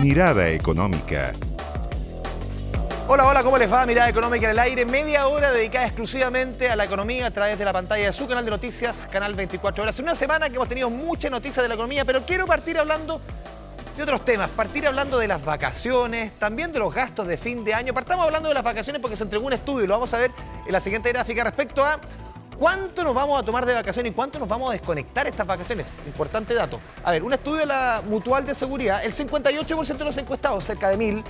Mirada Económica. Hola, hola, ¿cómo les va? Mirada Económica en el aire, media hora dedicada exclusivamente a la economía a través de la pantalla de su canal de noticias, Canal 24 Horas. Una semana que hemos tenido muchas noticias de la economía, pero quiero partir hablando de otros temas, partir hablando de las vacaciones, también de los gastos de fin de año. Partamos hablando de las vacaciones porque se entregó un estudio, lo vamos a ver en la siguiente gráfica, respecto a cuánto nos vamos a tomar de vacaciones y cuánto nos vamos a desconectar estas vacaciones. Importante dato. A ver, un estudio de la Mutual de Seguridad, el 58% de los encuestados, cerca de 1000,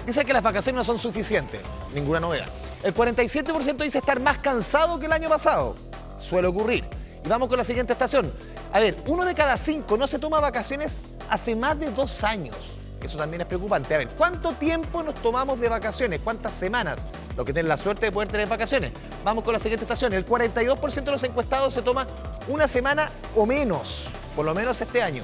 dice que las vacaciones no son suficientes, ninguna novedad. El 47% dice estar más cansado que el año pasado, suele ocurrir. Y vamos con la siguiente estación. A ver, 1 de cada 5 no se toma vacaciones hace más de 2 años. Eso también es preocupante. A ver, ¿cuánto tiempo nos tomamos de vacaciones? ¿Cuántas semanas? Los que tienen la suerte de poder tener vacaciones. Vamos con la siguiente estación. El 42% de los encuestados se toma una semana o menos, por lo menos este año.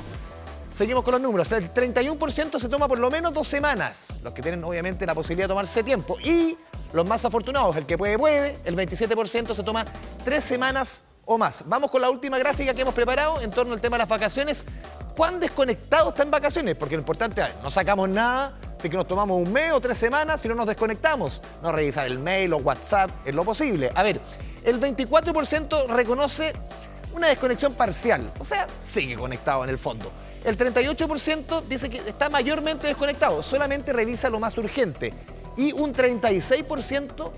Seguimos con los números. El 31% se toma por lo menos 2 semanas. Los que tienen obviamente la posibilidad de tomarse tiempo. Y los más afortunados, el que puede. El 27% se toma 3 semanas o más. Vamos con la última gráfica que hemos preparado en torno al tema de las vacaciones. ¿Cuán desconectado está en vacaciones? Porque lo importante es, no sacamos nada, así que nos tomamos un mes o 3 semanas si no nos desconectamos. No revisar el mail o WhatsApp en lo posible. A ver, el 24% reconoce una desconexión parcial. O sea, sigue conectado en el fondo. El 38% dice que está mayormente desconectado, solamente revisa lo más urgente. Y un 36%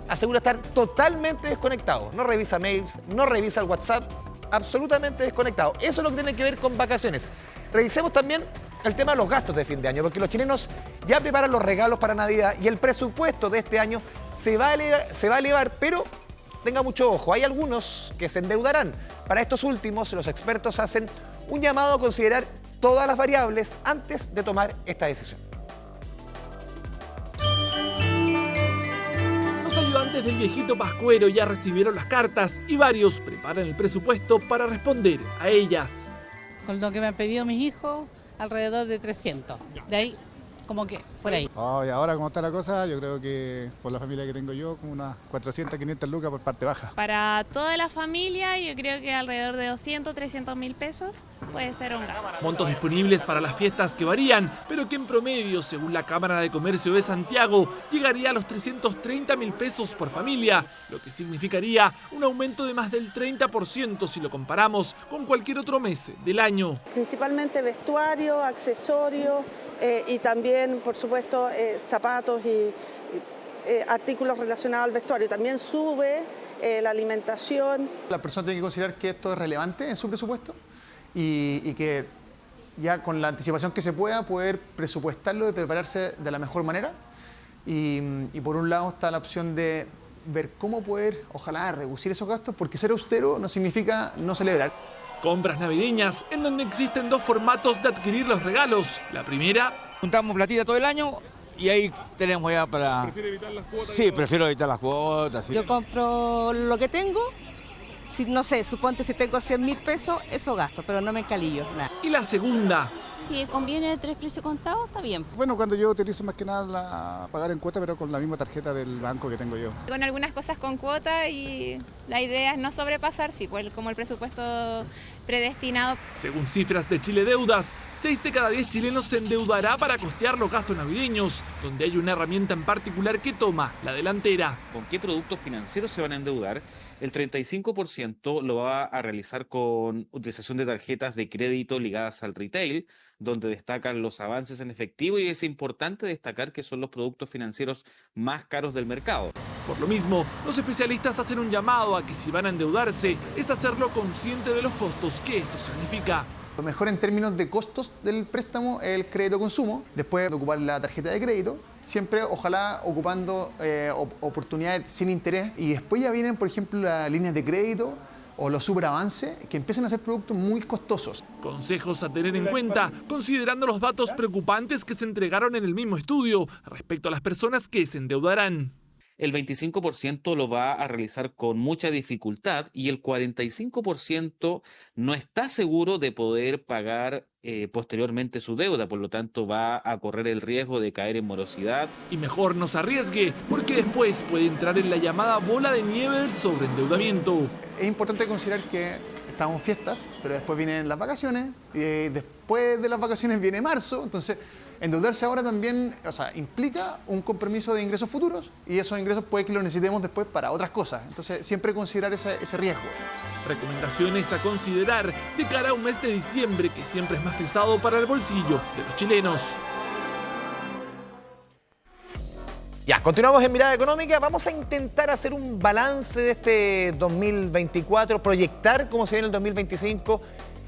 asegura estar totalmente desconectado. No revisa mails, no revisa el WhatsApp, absolutamente desconectado. Eso es lo que tiene que ver con vacaciones. Revisemos también el tema de los gastos de fin de año, porque los chilenos ya preparan los regalos para Navidad y el presupuesto de este año se va a elevar, pero tenga mucho ojo, hay algunos que se endeudarán. Para estos últimos, los expertos hacen un llamado a considerar todas las variables antes de tomar esta decisión. Los ayudantes del viejito Pascuero ya recibieron las cartas y varios preparan el presupuesto para responder a ellas. Con lo que me han pedido mis hijos, alrededor de 300. De ahí, como que, por ahí. Oh, y ahora, como está la cosa, yo creo que por la familia que tengo yo, como unas 400, 500 lucas por parte baja. Para toda la familia, yo creo que alrededor de 200, 300 mil pesos puede ser un gasto. Montos disponibles para las fiestas que varían, pero que en promedio, según la Cámara de Comercio de Santiago, llegaría a los 330 mil pesos por familia, lo que significaría un aumento de más del 30% si lo comparamos con cualquier otro mes del año. Principalmente vestuario, accesorios y también, por supuesto, zapatos y artículos relacionados al vestuario. También sube la alimentación. La persona tiene que considerar que esto es relevante en su presupuesto y que ya con la anticipación que se pueda poder presupuestarlo y prepararse de la mejor manera. Y por un lado está la opción de ver cómo poder, ojalá, reducir esos gastos, porque ser austero no significa no celebrar. Compras navideñas en donde existen 2 formatos de adquirir los regalos. La primera, juntamos platita todo el año y ahí tenemos ya para... ¿prefiere evitar las cuotas? Sí, prefiero evitar las cuotas. Sí. Yo compro lo que tengo, si, no sé, suponte si tengo 100 mil pesos, eso gasto, pero no me encalillo, nada. Y la segunda, Si conviene 3 precios contados, está bien. Bueno, cuando yo utilizo más que nada pagar en cuota, pero con la misma tarjeta del banco que tengo yo. Con algunas cosas con cuota y la idea es no sobrepasar, sí, pues como el presupuesto predestinado. según cifras de Chile Deudas, 6 de cada 10 chilenos se endeudará para costear los gastos navideños, donde hay una herramienta en particular que toma la delantera. ¿Con qué productos financieros se van a endeudar? El 35% lo va a realizar con utilización de tarjetas de crédito ligadas al retail, donde destacan los avances en efectivo, y es importante destacar que son los productos financieros más caros del mercado. Por lo mismo, los especialistas hacen un llamado a que si van a endeudarse, es hacerlo consciente de los costos que esto significa. Lo mejor en términos de costos del préstamo es el crédito consumo, después de ocupar la tarjeta de crédito, siempre ojalá ocupando oportunidades sin interés, y después ya vienen, por ejemplo, las líneas de crédito o los superavances que empiezan a ser productos muy costosos. Consejos a tener en cuenta, considerando los datos preocupantes que se entregaron en el mismo estudio respecto a las personas que se endeudarán. El 25% lo va a realizar con mucha dificultad y el 45% no está seguro de poder pagar posteriormente su deuda, por lo tanto va a correr el riesgo de caer en morosidad. Y mejor no se arriesgue, porque después puede entrar en la llamada bola de nieve del sobreendeudamiento. Es importante considerar que estamos en fiestas, pero después vienen las vacaciones, y después de las vacaciones viene marzo, entonces endeudarse ahora también, o sea, implica un compromiso de ingresos futuros y esos ingresos puede que los necesitemos después para otras cosas. Entonces, siempre considerar ese riesgo. Recomendaciones a considerar de cara a un mes de diciembre que siempre es más pesado para el bolsillo de los chilenos. Ya, continuamos en Mirada Económica. Vamos a intentar hacer un balance de este 2024, proyectar cómo se viene el 2025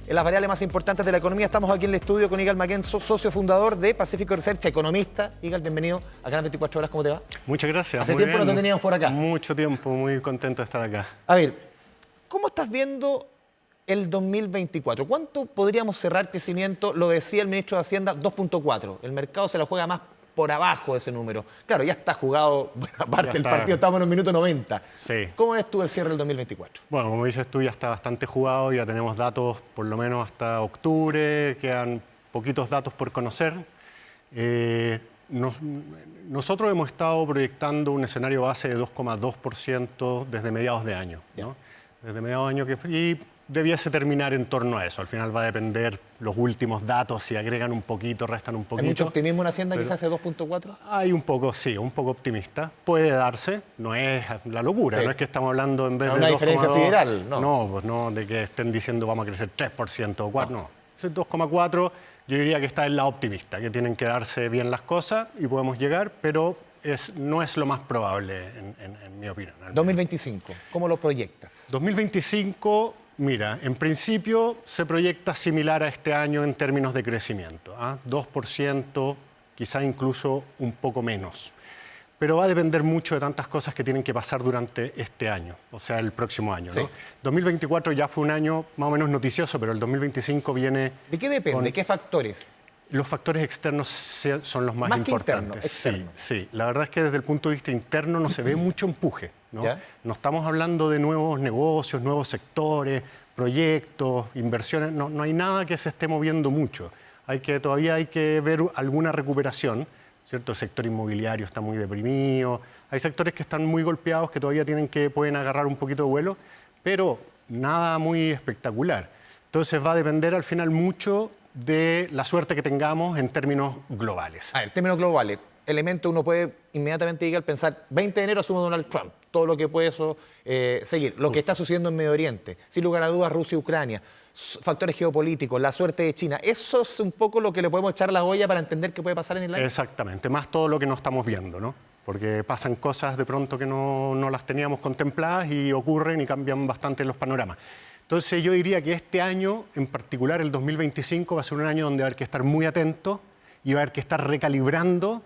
en las variables más importantes de la economía. Estamos aquí en el estudio con Igal Maquén, socio fundador de Pacifico Research, economista. Igal, bienvenido a Canal 24 Horas. ¿Cómo te va? Muchas gracias. Hace muy tiempo bien. no te teníamos por acá. Mucho tiempo, muy contento de estar acá. A ver, ¿cómo estás viendo el 2024? ¿Cuánto podríamos cerrar crecimiento? Lo decía el ministro de Hacienda, 2.4. El mercado se la juega más por abajo de ese número. Claro, ya está jugado, buena parte del partido, estamos en el minuto 90. Sí. ¿Cómo ves tú el cierre del 2024? Bueno, como dices tú, ya está bastante jugado, ya tenemos datos por lo menos hasta octubre, quedan poquitos datos por conocer. Nosotros hemos estado proyectando un escenario base de 2,2% desde mediados de año, ¿no? Desde mediados de año y debiese terminar en torno a eso. Al final va a depender los últimos datos, si agregan un poquito, restan un poquito. ¿Hay mucho optimismo en Hacienda quizás ese 2.4? Hay un poco, sí, un poco optimista. Puede darse, no es la locura, Sí. no es que estamos hablando en vez No, de una 2,2, diferencia sideral, no. No, pues no, de que estén diciendo vamos a crecer 3% o 4%, no. Ese 2,4 yo diría que está en la optimista, que tienen que darse bien las cosas y podemos llegar, pero no es lo más probable en mi opinión. 2025, ¿cómo lo proyectas? 2025, mira, en principio se proyecta similar a este año en términos de crecimiento, 2%, quizá incluso un poco menos. Pero va a depender mucho de tantas cosas que tienen que pasar durante este año, o sea, el próximo año, ¿no? Sí. 2024 ya fue un año más o menos noticioso, pero el 2025 viene... ¿De qué depende? ¿De qué factores? Los factores externos son los más Más que importantes. interno, externo. Sí. La verdad es que desde el punto de vista interno no se ve mucho empuje, ¿no? ¿Ya? No estamos hablando de nuevos negocios, nuevos sectores, proyectos, inversiones. No hay nada que se esté moviendo mucho. Todavía hay que ver alguna recuperación, ¿cierto? El sector inmobiliario está muy deprimido. Hay sectores que están muy golpeados, que todavía pueden agarrar un poquito de vuelo, pero nada muy espectacular. Entonces va a depender al final mucho de la suerte que tengamos en términos globales. En términos globales, elemento uno puede inmediatamente llegar a pensar, 20 de enero asume Donald Trump, todo lo que puede eso seguir, lo que está sucediendo en Medio Oriente, sin lugar a dudas Rusia y Ucrania, factores geopolíticos, la suerte de China, eso es un poco lo que le podemos echar a la olla para entender qué puede pasar en el año. Exactamente, más todo lo que no estamos viendo, ¿no? Porque pasan cosas de pronto que no las teníamos contempladas y ocurren y cambian bastante los panoramas. Entonces yo diría que este año, en particular el 2025, va a ser un año donde va a haber que estar muy atento y va a haber que estar recalibrando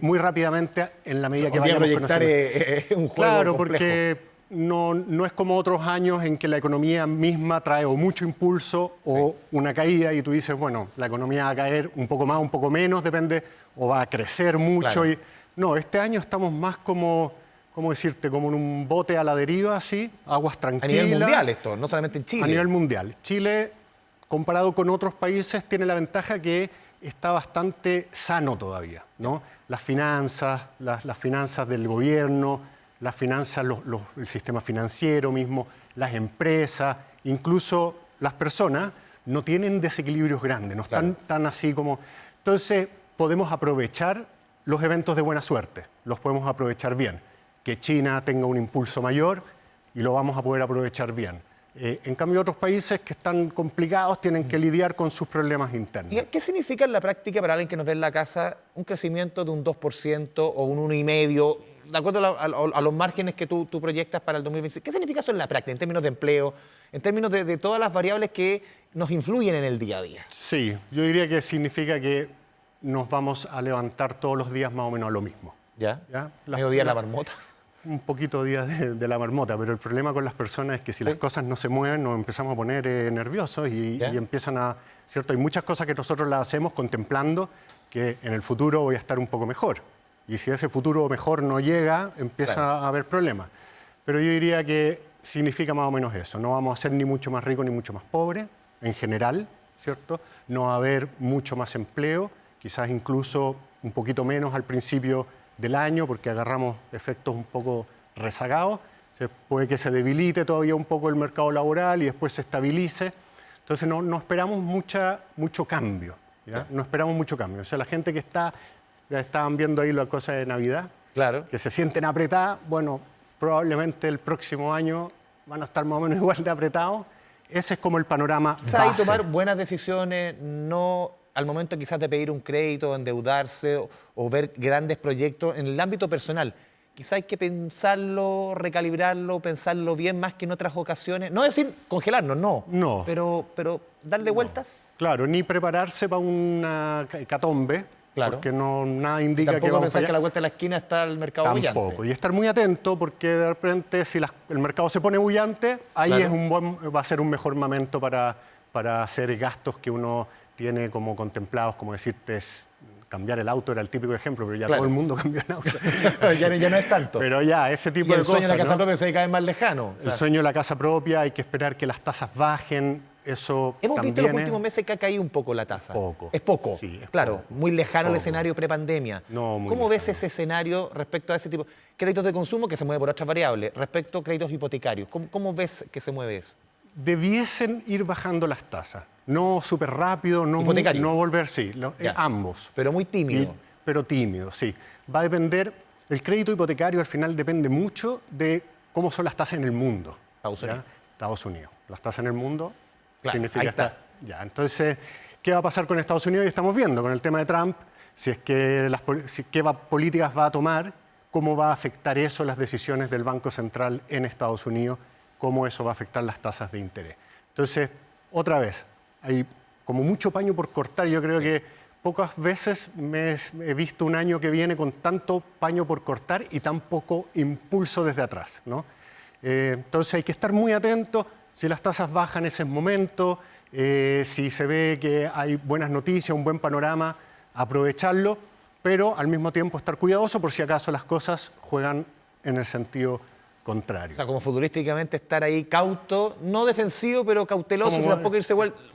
muy rápidamente en la medida que vayamos conociendo. Un juego Claro, complejo. porque no es como otros años en que la economía misma trae o mucho impulso o una caída y tú dices, bueno, la economía va a caer un poco más, un poco menos, depende, o va a crecer mucho. Claro. No, este año estamos más como... ¿Cómo decirte? Como en un bote a la deriva, así, aguas A tranquilas. nivel mundial esto, no solamente en Chile. A nivel mundial. Chile, comparado con otros países, tiene la ventaja que está bastante sano todavía, ¿no? Las finanzas, las finanzas del gobierno, las finanzas, el sistema financiero mismo, las empresas, incluso las personas, no tienen desequilibrios grandes, no están tan así como... Entonces, podemos aprovechar los eventos de buena suerte, los podemos aprovechar bien. Que China tenga un impulso mayor y lo vamos a poder aprovechar bien. En cambio, otros países que están complicados tienen que lidiar con sus problemas internos. ¿Y qué significa en la práctica para alguien que nos ve en la casa un crecimiento de un 2% o un 1,5%, de acuerdo a los márgenes que tú proyectas para el 2025? ¿Qué significa eso en la práctica, en términos de empleo, en términos de todas las variables que nos influyen en el día a día? Sí, yo diría que significa que nos vamos a levantar todos los días más o menos a lo mismo. ¿Ya? ¿Mediodía en la marmota? Un poquito días de la marmota, pero el problema con las personas es que si las cosas no se mueven nos empezamos a poner nerviosos y empiezan a... ¿cierto? Hay muchas cosas que nosotros las hacemos contemplando que en el futuro voy a estar un poco mejor. Y si ese futuro mejor no llega, empieza a haber problemas. Pero yo diría que significa más o menos eso. No vamos a ser ni mucho más ricos ni mucho más pobres, en general, ¿cierto? No va a haber mucho más empleo, quizás incluso un poquito menos al principio del año, porque agarramos efectos un poco rezagados. Puede que se debilite todavía un poco el mercado laboral y después se estabilice. Entonces no esperamos mucho cambio. ¿ya? No esperamos mucho cambio. O sea, la gente que ya estaban viendo ahí la cosa de Navidad, claro, que se sienten apretadas, bueno, probablemente el próximo año van a estar más o menos igual de apretados. Ese es como el panorama base. Hay que tomar buenas decisiones, no al momento quizás de pedir un crédito, endeudarse o ver grandes proyectos en el ámbito personal. Quizás hay que pensarlo, recalibrarlo, pensarlo bien más que en otras ocasiones. No decir congelarnos, no. No. Pero darle vueltas. Claro, ni prepararse para una hecatombe. Claro. Porque nada indica Tampoco que vamos pensar para que a la vuelta de la esquina está el mercado bullante. Tampoco. Y estar muy atento porque de repente si el mercado se pone bullante, ahí Claro. va a ser un mejor momento para hacer gastos que uno tiene como contemplados, como decirte, cambiar el auto era el típico ejemplo, pero ya Claro. todo el mundo cambió el auto. ya no es tanto. Pero ya, ese tipo Y de el cosas. sueño de la casa ¿no? propia se ve cada vez más lejano. El sueño de la casa propia, hay que esperar que las tasas bajen. Eso Hemos también visto en los últimos meses que ha caído un poco la tasa. Poco. Es poco. Sí, es claro, poco. muy lejano el Poco. escenario prepandemia. No, muy ¿Cómo ves lejano. ese escenario respecto a ese tipo? Créditos de consumo que se mueve por otras variables, respecto a créditos hipotecarios. ¿Cómo ves que se mueve eso? Debiesen ir bajando las tasas. No súper rápido, no volver, sí, ambos. Pero muy tímido. Pero tímido, sí. Va a depender, el crédito hipotecario al final depende mucho de cómo son las tasas en el mundo. Estados Unidos. Las tasas en el mundo significa ahí está. Ya, entonces, ¿qué va a pasar con Estados Unidos? Y estamos viendo con el tema de Trump, si es que qué políticas va a tomar, cómo va a afectar eso las decisiones del Banco Central en Estados Unidos, cómo eso va a afectar las tasas de interés. Entonces, otra vez, hay como mucho paño por cortar. Yo creo que pocas veces he visto un año que viene con tanto paño por cortar y tan poco impulso desde atrás, ¿no? Entonces hay que estar muy atento. Si las tasas bajan, ese es el momento. Si se ve que hay buenas noticias, un buen panorama, aprovecharlo, pero al mismo tiempo estar cuidadoso por si acaso las cosas juegan en el sentido contrario. O sea, como futbolísticamente estar ahí cauto, no defensivo, pero cauteloso, y tampoco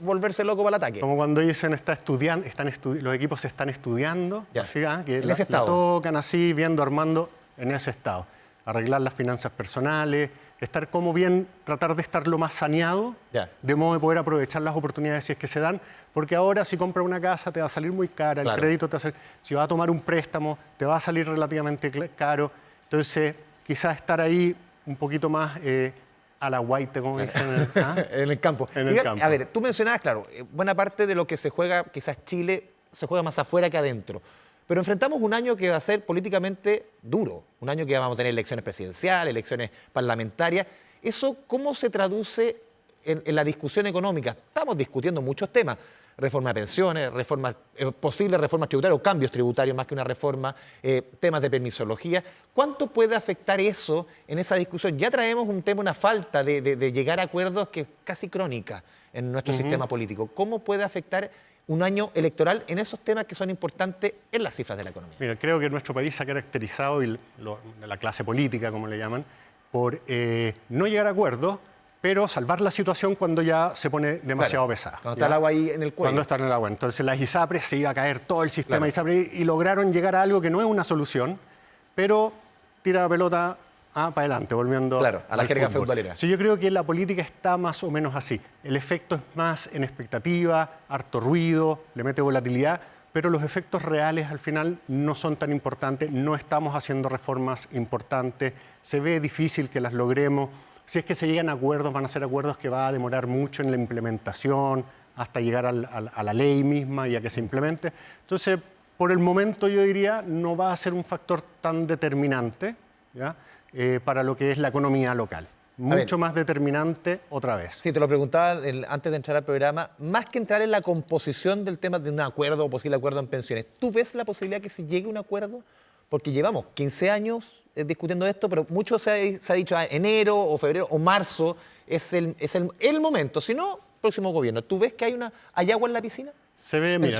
volverse loco para el ataque. Como cuando dicen los equipos están estudiando, así, que en ese estado. tocan así, viendo, armando en ese estado. Arreglar las finanzas personales, estar como bien, tratar de estar lo más saneado, de modo de poder aprovechar las oportunidades si es que se dan, porque ahora si compras una casa te va a salir muy cara, el crédito te va a salir, si vas a tomar un préstamo te va a salir relativamente caro, entonces quizás estar ahí un poquito más a la guaite, como dicen. En el campo. campo. A ver, tú mencionabas, claro, buena parte de lo que se juega, quizás Chile, se juega más afuera que adentro. Pero enfrentamos un año que va a ser políticamente duro, un año que vamos a tener elecciones presidenciales, elecciones parlamentarias. ¿Eso cómo se traduce en la discusión económica? Estamos discutiendo muchos temas, reforma de pensiones, posibles reformas tributarias o cambios tributarios más que una reforma, temas de permisología. ¿Cuánto puede afectar eso en esa discusión? Ya traemos un tema, una falta de llegar a acuerdos que es casi crónica en nuestro sistema político. ¿Cómo puede afectar un año electoral en esos temas que son importantes en las cifras de la economía? Mira, creo que nuestro país se ha caracterizado, y la clase política, como le llaman, por no llegar a acuerdos, pero salvar la situación cuando ya se pone demasiado pesada. Cuando está el agua ahí en el cuello. Cuando está en el agua. Entonces las ISAPRES se iba a caer todo el sistema ISAPRES y lograron llegar a algo que no es una solución, pero tira la pelota para adelante, volviendo a la jerga feudalera. Sí, yo creo que la política está más o menos así. El efecto es más en expectativa, harto ruido, le mete volatilidad, pero los efectos reales al final no son tan importantes, no estamos haciendo reformas importantes, se ve difícil que las logremos. Si es que se llegan a acuerdos, van a ser acuerdos que va a demorar mucho en la implementación, hasta llegar a la ley misma y a que se implemente. Entonces, por el momento yo diría, no va a ser un factor tan determinante, ¿ya? Para lo que es la economía local. Mucho más determinante otra vez. Sí, te lo preguntaba antes de entrar al programa, más que entrar en la composición del tema de un acuerdo o posible acuerdo en pensiones, ¿tú ves la posibilidad que se llegue a un acuerdo? Porque llevamos 15 años discutiendo esto, pero mucho se ha dicho enero o febrero o marzo es el momento, si no, próximo gobierno. ¿Tú ves que hay agua en la piscina? Se ve, mira,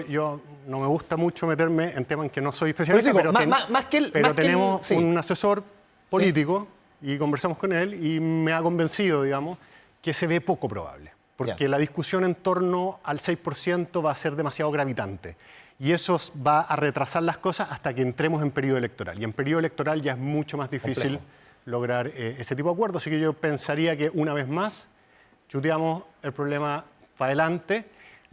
yo no me gusta mucho meterme en temas en que no soy especialista, pero tenemos un asesor político y conversamos con él y me ha convencido, digamos, que se ve poco probable. Porque la discusión en torno al 6% va a ser demasiado gravitante. Y eso va a retrasar las cosas hasta que entremos en periodo electoral. Y en periodo electoral ya es mucho más difícil lograr ese tipo de acuerdos. Así que yo pensaría que una vez más chuteamos el problema para adelante.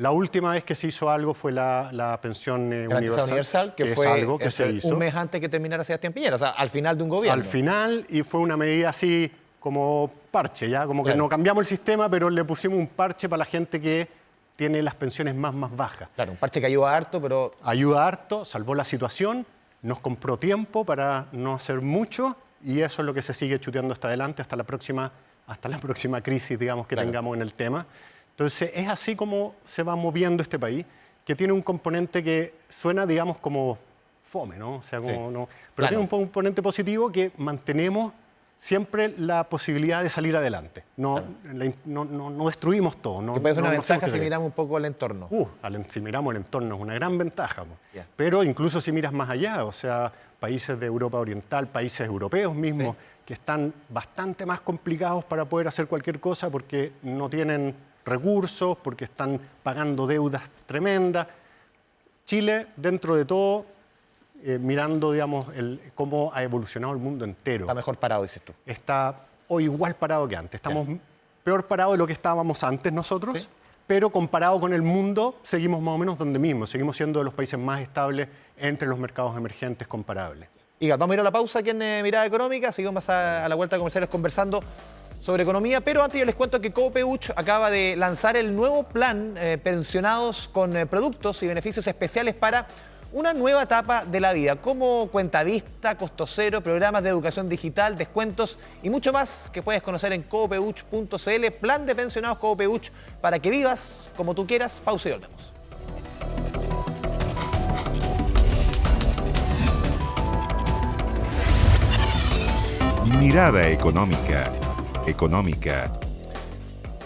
La última vez que se hizo algo fue la pensión universal, que fue fue algo que se hizo un mes antes que terminara Sebastián Piñera, o sea, al final de un gobierno. Al final, y fue una medida así como parche, ya como que no cambiamos el sistema, pero le pusimos un parche para la gente que tiene las pensiones más bajas. Claro, un parche que ayuda harto, pero... Ayuda harto, salvó la situación, nos compró tiempo para no hacer mucho, y eso es lo que se sigue chuteando hasta adelante, hasta la próxima crisis, digamos, que tengamos en el tema. Entonces, es así como se va moviendo este país, que tiene un componente que suena, digamos, como fome, ¿no? O sea, como no, pero tiene un componente positivo que mantenemos siempre la posibilidad de salir adelante. No destruimos todo. Que puede ser una ventaja si miramos un poco el entorno. Si miramos el entorno es una gran ventaja. Pero incluso si miras más allá, o sea, países de Europa Oriental, países europeos mismos, que están bastante más complicados para poder hacer cualquier cosa porque no tienen recursos, porque están pagando deudas tremendas. Chile, dentro de todo, mirando, digamos, cómo ha evolucionado el mundo entero. Está mejor parado, dices tú. Está hoy igual parado que antes. Estamos peor parados de lo que estábamos antes nosotros, pero comparado con el mundo, seguimos más o menos donde mismo. Seguimos siendo de los países más estables entre los mercados emergentes comparables. Igal, vamos a ir a la pausa aquí en Mirada Económica. Seguimos más a la vuelta de comerciales conversando sobre economía, pero antes yo les cuento que Copeuch acaba de lanzar el nuevo plan pensionados con productos y beneficios especiales para una nueva etapa de la vida, como cuentavista, costo cero, programas de educación digital, descuentos y mucho más que puedes conocer en copeuch.cl. Plan de pensionados Copeuch para que vivas como tú quieras. Pausa y volvemos. Mirada económica.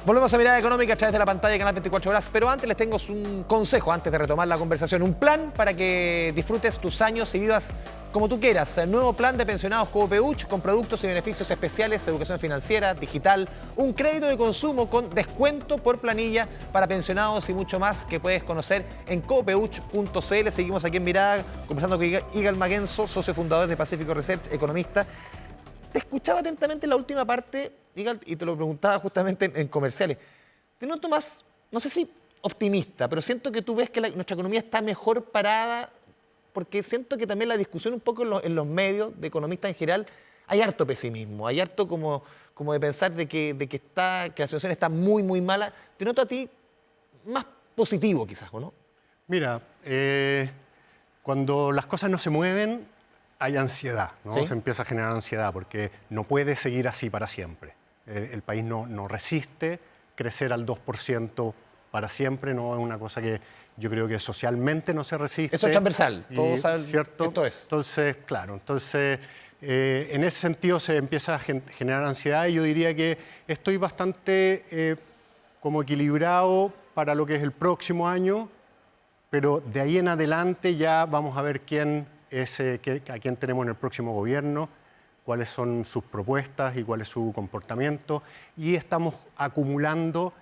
Volvemos a Mirada Económica a través de la pantalla de Canal 24 Horas, pero antes les tengo un consejo antes de retomar la conversación. Un plan para que disfrutes tus años y vivas como tú quieras. El nuevo plan de pensionados Copeuch con productos y beneficios especiales, educación financiera, digital, un crédito de consumo con descuento por planilla para pensionados y mucho más que puedes conocer en copeuch.cl. Seguimos aquí en Mirada conversando con Igal Maguenzo, socio fundador de Pacifico Research, economista. Te escuchaba atentamente en la última parte, Igal, y te lo preguntaba justamente en comerciales. Te noto más, no sé si optimista, pero siento que tú ves que nuestra economía está mejor parada, porque siento que también la discusión un poco en los medios, de economistas en general, hay harto pesimismo, hay harto como de pensar de que la situación está muy mala. Te noto a ti más positivo quizás, ¿o no? Mira, cuando las cosas no se mueven, hay ansiedad, ¿no? Se empieza a generar ansiedad porque no puede seguir así para siempre. El país no resiste crecer al 2% para siempre, no es una cosa que yo creo que socialmente no se resiste. Eso es transversal, todos saben, ¿cierto? Esto es. Entonces, claro, en ese sentido se empieza a generar ansiedad y yo diría que estoy bastante como equilibrado para lo que es el próximo año, pero de ahí en adelante ya vamos a ver a quién tenemos en el próximo gobierno, cuáles son sus propuestas y cuál es su comportamiento. Y estamos acumulando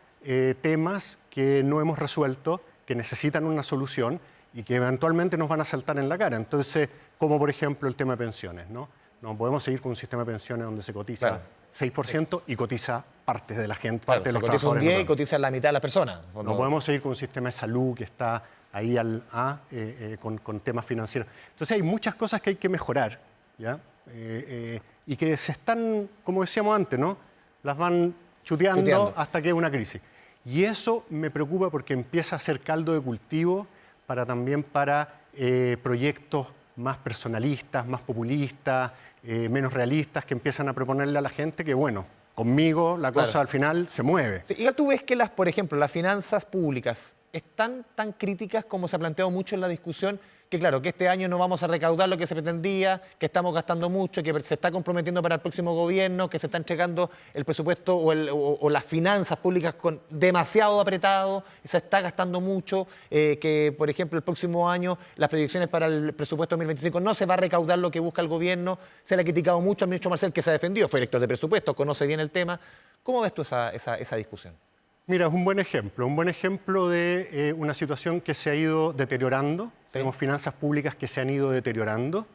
temas que no hemos resuelto, que necesitan una solución y que eventualmente nos van a saltar en la cara. Entonces, como por ejemplo el tema de pensiones, ¿no? No podemos seguir con un sistema de pensiones donde se cotiza 6% y cotiza parte de la gente, parte de los trabajadores. Cotiza un 10 y cotiza la mitad de las personas. No podemos seguir con un sistema de salud que está ahí con temas financieros. Entonces hay muchas cosas que hay que mejorar, ¿ya? Y que se están, como decíamos antes, ¿no? Las van chuteando hasta que es una crisis. Y eso me preocupa porque empieza a ser caldo de cultivo también para proyectos más personalistas, más populistas, menos realistas, que empiezan a proponerle a la gente que, bueno, conmigo la cosa al final se mueve. Sí, y tú ves que, por ejemplo, las finanzas públicas están tan críticas como se ha planteado mucho en la discusión, que claro, que este año no vamos a recaudar lo que se pretendía, que estamos gastando mucho, que se está comprometiendo para el próximo gobierno, que se está entregando el presupuesto o las finanzas públicas demasiado apretado, se está gastando mucho, que por ejemplo el próximo año las proyecciones para el presupuesto 2025 no se va a recaudar lo que busca el gobierno. Se le ha criticado mucho al ministro Marcel, que se ha defendido, fue director de presupuesto, conoce bien el tema. ¿Cómo ves tú esa discusión? Mira, es un buen ejemplo de una situación que se ha ido deteriorando. Tenemos finanzas públicas que se han ido deteriorando,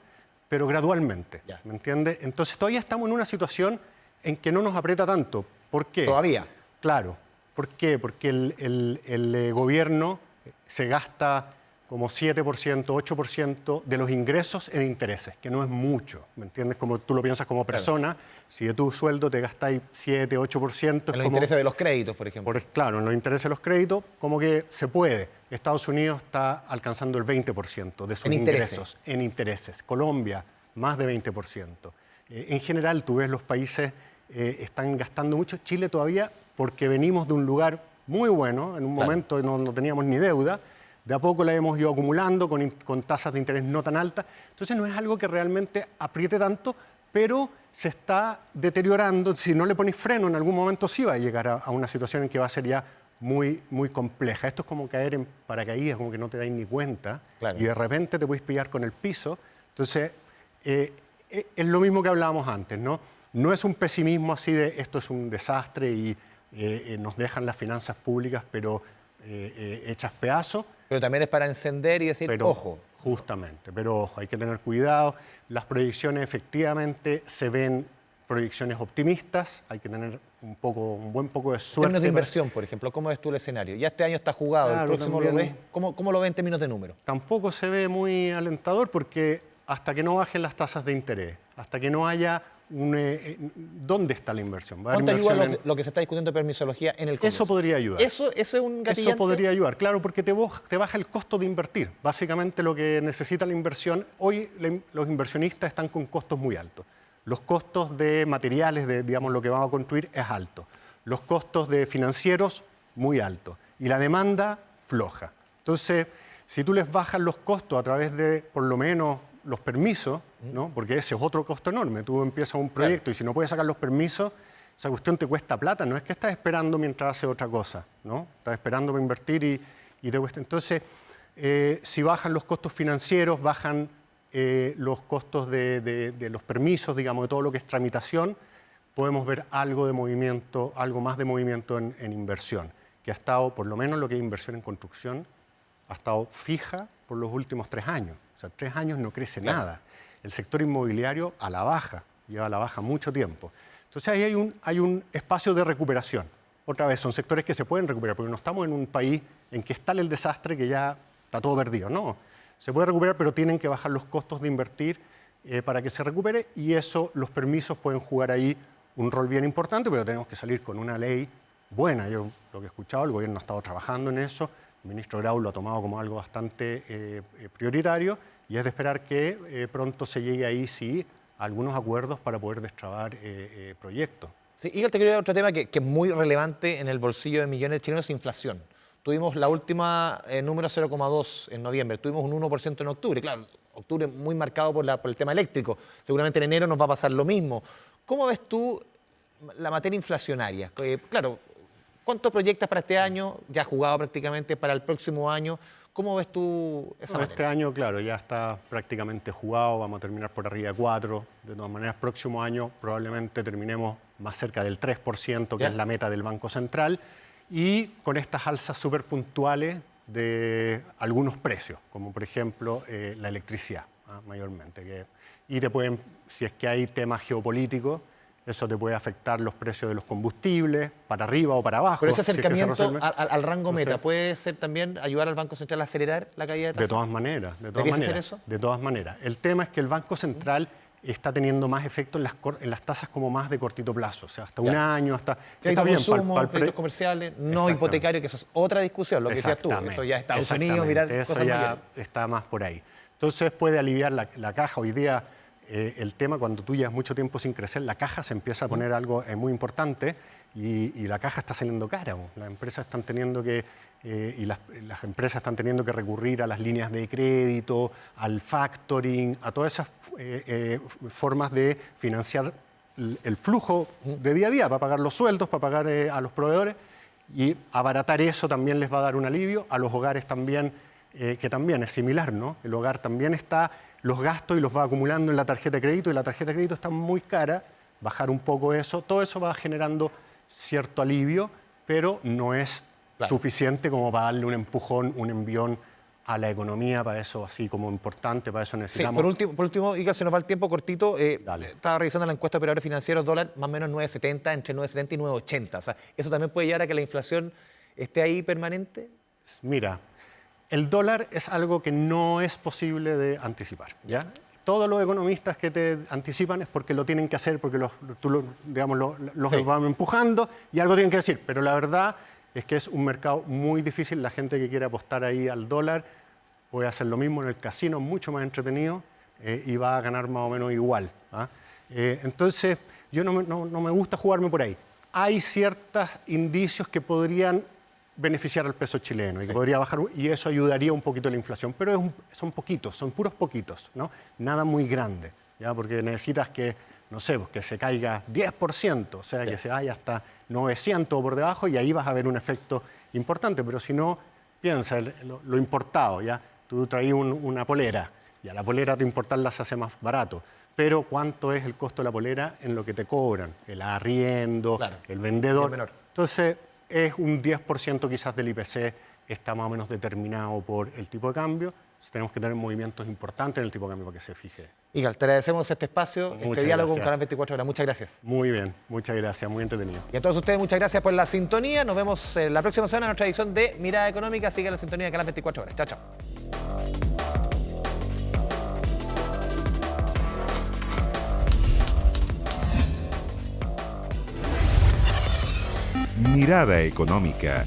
pero gradualmente, ¿me entiendes? Entonces todavía estamos en una situación en que no nos aprieta tanto. ¿Por qué? ¿Todavía? Claro, ¿Por qué? Porque el gobierno se gasta como 7%, 8% de los ingresos en intereses, que no es mucho, ¿me entiendes? Como tú lo piensas como persona, si de tu sueldo te gastáis 7, 8%... En los intereses de los créditos, por ejemplo. Claro, en los intereses de los créditos, como que se puede. Estados Unidos está alcanzando el 20% de sus ingresos en intereses. Colombia, más de 20%. En general, tú ves los países están gastando mucho. Chile todavía, porque venimos de un lugar muy bueno, en un momento no teníamos ni deuda, de a poco la hemos ido acumulando con tasas de interés no tan altas. Entonces no es algo que realmente apriete tanto, pero se está deteriorando. Si no le pones freno, en algún momento sí va a llegar a una situación en que va a ser ya muy, muy compleja. Esto es como caer en paracaídas, como que no te dais ni cuenta, y de repente te puedes pillar con el piso. Entonces, es lo mismo que hablábamos antes, ¿no? No es un pesimismo así de esto es un desastre y nos dejan las finanzas públicas, pero hechas pedazos. Pero también es para encender y decir, ojo. Justamente, pero ojo, hay que tener cuidado. Las proyecciones efectivamente se ven proyecciones optimistas, hay que tener un buen poco de suerte. En términos de inversión, por ejemplo, ¿cómo ves tú el escenario? Ya este año está jugado, el próximo lo ves. ¿Cómo lo ves en términos de números? Tampoco se ve muy alentador porque hasta que no bajen las tasas de interés, hasta que no haya ¿dónde está la inversión? ¿Cuánto ayuda lo que se está discutiendo de permisología en el Congreso? Eso podría ayudar. ¿Eso es un gatillante? Eso podría ayudar, claro, porque te baja el costo de invertir. Básicamente lo que necesita la inversión, hoy los inversionistas están con costos muy altos. Los costos de materiales, digamos, lo que vamos a construir es alto. Los costos de financieros, muy altos. Y la demanda, floja. Entonces, si tú les bajas los costos a través de, por lo menos, los permisos, ¿no? Porque ese es otro costo enorme. Tú empiezas un proyecto y si no puedes sacar los permisos, esa cuestión te cuesta plata. No es que estás esperando mientras haces otra cosa, ¿no? Estás esperando para invertir y te cuesta. Entonces, si bajan los costos financieros, bajan los costos de los permisos, digamos, de todo lo que es tramitación, podemos ver algo de movimiento, algo más de movimiento en inversión, que ha estado, por lo menos lo que es inversión en construcción, ha estado fija por los últimos 3 años. O sea, 3 años no crece nada. El sector inmobiliario a la baja, lleva a la baja mucho tiempo. Entonces ahí hay un espacio de recuperación. Otra vez, son sectores que se pueden recuperar, porque no estamos en un país en que es tal el desastre que ya está todo perdido. No, se puede recuperar, pero tienen que bajar los costos de invertir para que se recupere, y eso, los permisos pueden jugar ahí un rol bien importante, pero tenemos que salir con una ley buena. Yo lo que he escuchado, el gobierno ha estado trabajando en eso. El ministro Grau lo ha tomado como algo bastante prioritario, y es de esperar que pronto se llegue ahí, sí, a algunos acuerdos para poder destrabar proyectos. Sí, y te quiero dar otro tema que es muy relevante en el bolsillo de millones de chilenos: inflación. Tuvimos la última número 0,2 en noviembre, tuvimos un 1% en octubre. Claro, octubre muy marcado por el tema eléctrico. Seguramente en enero nos va a pasar lo mismo. ¿Cómo ves tú la materia inflacionaria? Claro, ¿cuánto proyectas para este año? Ya jugado prácticamente para el próximo año. ¿Cómo ves tú esa materia? Este año, claro, ya está prácticamente jugado. Vamos a terminar por arriba de 4. De todas maneras, próximo año probablemente terminemos más cerca del 3%, que es la meta del Banco Central. Y con estas alzas súper puntuales de algunos precios, como por ejemplo la electricidad, mayormente. Y te pueden, si es que hay temas geopolíticos, eso te puede afectar los precios de los combustibles, para arriba o para abajo. Pero ese acercamiento al rango meta, ¿puede ser también ayudar al Banco Central a acelerar la caída de tasas? De todas maneras. ¿Debería hacer eso? De todas maneras. El tema es que el Banco Central está teniendo más efecto en las tasas como más de cortito plazo, o sea, hasta un año, hasta... Créditos de consumo, créditos comerciales, no hipotecarios, que eso es otra discusión, lo que decías tú. Eso ya Estados Unidos, mirar eso cosas ya mayores. Está más por ahí. Entonces puede aliviar la caja. Hoy día el tema, cuando tú llevas mucho tiempo sin crecer, la caja se empieza a poner algo muy importante, y la caja está saliendo cara. Las empresas están teniendo que... y las empresas están teniendo que recurrir a las líneas de crédito, al factoring, a todas esas formas de financiar el flujo de día a día, para pagar los sueldos, para pagar a los proveedores, y abaratar eso también les va a dar un alivio. A los hogares también, que también es similar, ¿no? El hogar también está los gastos y los va acumulando en la tarjeta de crédito, y la tarjeta de crédito está muy cara. Bajar un poco eso, todo eso va generando cierto alivio, pero no es suficiente como para darle un empujón, un envión a la economía, para eso así como importante, para eso Sí, necesitamos... por último, Ica, se nos va el tiempo cortito. Dale. Estaba revisando la encuesta de operadores financieros, dólar más o menos 9.70, entre 9.70 y 9.80. O sea, ¿eso también puede llevar a que la inflación esté ahí permanente? Mira, el dólar es algo que no es posible de anticipar, ¿ya? Todos los economistas que te anticipan es porque lo tienen que hacer, porque los van empujando y algo tienen que decir. Pero la verdad es que es un mercado muy difícil. La gente que quiere apostar ahí al dólar puede hacer lo mismo en el casino, mucho más entretenido, y va a ganar más o menos igual. Entonces, yo no me gusta jugarme por ahí. Hay ciertos indicios que podrían beneficiar al peso chileno y que podría bajar, y eso ayudaría un poquito a la inflación, pero son poquitos, son puros poquitos, ¿no? Nada muy grande, ¿ya? Porque necesitas que, no sé, pues que se caiga 10%, o sea, que se vaya hasta 900 por debajo y ahí vas a ver un efecto importante, pero si no, piensa lo importado, ¿ya? Tú traes una polera y a la polera te importarla se hace más barato, pero ¿cuánto es el costo de la polera en lo que te cobran? El arriendo, el vendedor. menor. Entonces, es un 10% quizás del IPC, está más o menos determinado por el tipo de cambio. Entonces, tenemos que tener movimientos importantes en el tipo de cambio para que se fije. Igal, te agradecemos este espacio, este diálogo con Canal 24 Horas. Muchas gracias. Muy bien, muchas gracias, muy entretenido. Y a todos ustedes, muchas gracias por la sintonía. Nos vemos la próxima semana en nuestra edición de Mirada Económica. Sigue la sintonía de Canal 24 Horas. Chao, chao. Mirada Económica,